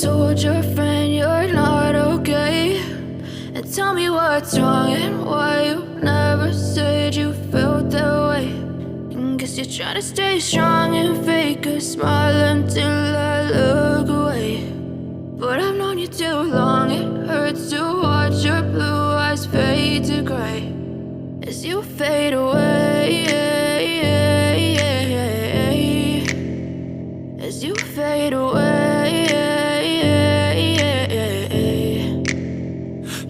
told your friend you're not okay, and tell me what's wrong and why you never said you felt that way. And guess you're trying to stay strong and fake a smile until I look away. But I've known you too long, it hurts to watch your blue eyes fade to gray as you fade away, as you fade away.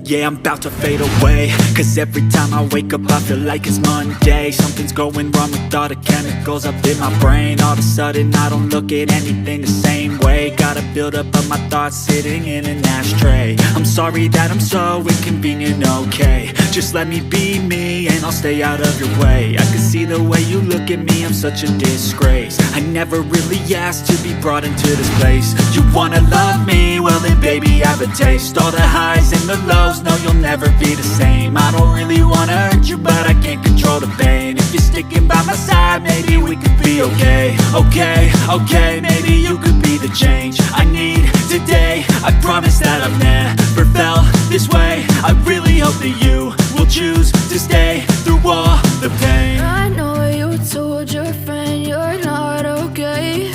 Yeah, I'm about to fade away, cause every time I wake up I feel like it's Monday. Something's going wrong with all the chemicals up in my brain. All of a sudden I don't look at anything the same way. Gotta build up of my thoughts sitting in an ashtray. I'm sorry that I'm so inconvenient, okay. Just let me be me and I'll stay out of your way. I can see the way you look at me, I'm such a disgrace. I never really asked to be brought into this place. You wanna love me? Well then baby I have a taste. All the highs and the lows, no you'll never be the same. I don't really wanna hurt you but I can't control the pain. If you're sticking by my side maybe we could be okay. Okay, maybe you could be the change I need today. I promise that I've never felt this way. I really hope that you will choose to stay through all the pain. I know you told your friend you're not okay,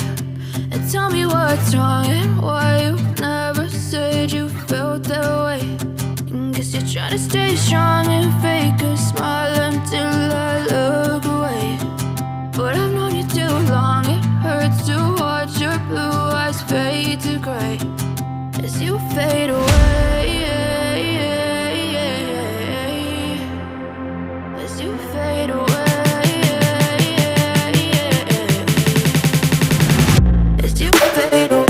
and tell me what's wrong and why you never said you felt that way. And guess you're trying to stay strong and fake a smile until I look away. But I've known you too long, it hurts to watch your blue eyes fade to gray as you fade away, as you fade away, as you fade away.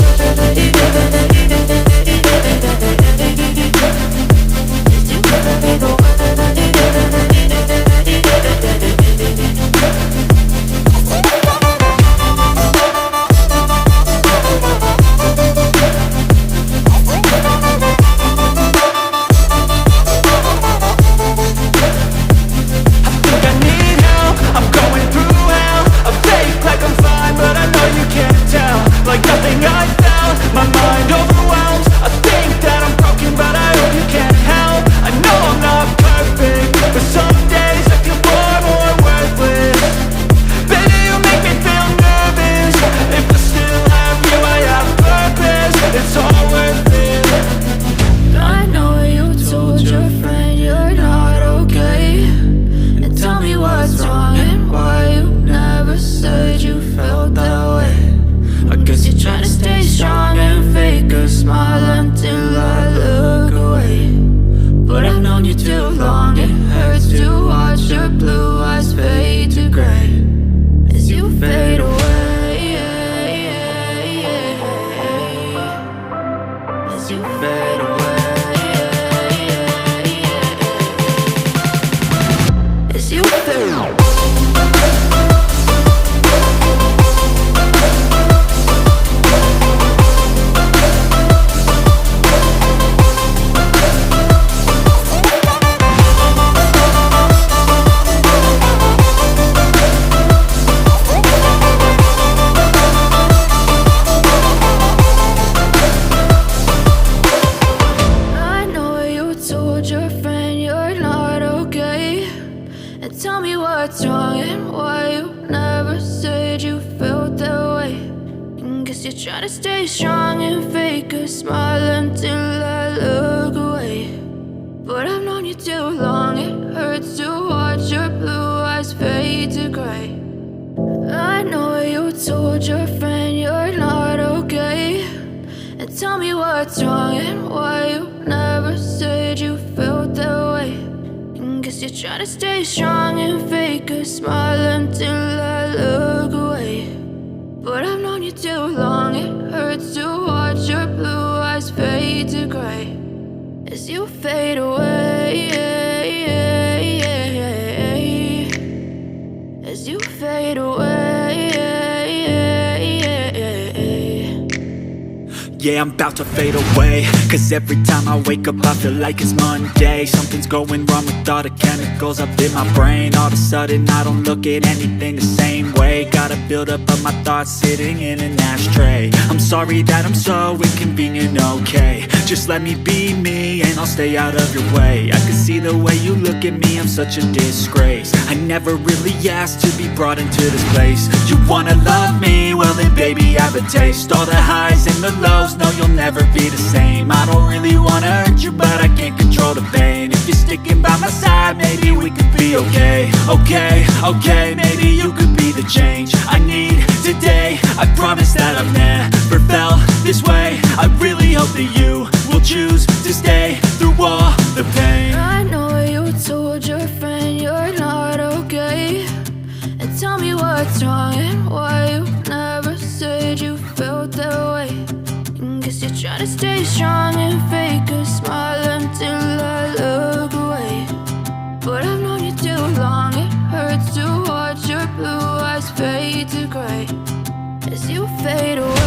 Try to stay strong and fake a smile until I look away. But I've known you too long, it hurts to watch your blue eyes fade to gray. I know you told your friend you're not okay, and tell me what's wrong and why you never said you felt that way. And guess you're trying to stay strong and fake a smile until I look away. But I've known you too long, it hurts to watch your blue eyes fade to gray as you fade away, as you fade away. Yeah, I'm about to fade away, cause every time I wake up I feel like it's Monday. Something's going wrong with all the chemicals up in my brain. All of a sudden I don't look at anything the same way. Got a buildup of my thoughts sitting in an ashtray. I'm sorry that I'm so inconvenient, okay. Just let me be me and I'll stay out of your way. I can see the way you look at me, I'm such a disgrace. I never really asked to be brought into this place. You wanna love me? Well then baby have a taste. All the highs and the lows, no you'll never be the same. I don't really wanna hurt you but I can't control the pain. If you're sticking by my side, maybe we could be okay. Okay, maybe you could be the change I need today. I promise that I've never felt this way. I really hope that you will choose to stay through all the pain. I know you told your friend you're not okay, and tell me what's wrong and why you never said you felt that way. Guess you're trying to stay strong and fake a smile until I look away. But I've known you too long, it hurts to watch your blue eyes fade to gray as you fade away.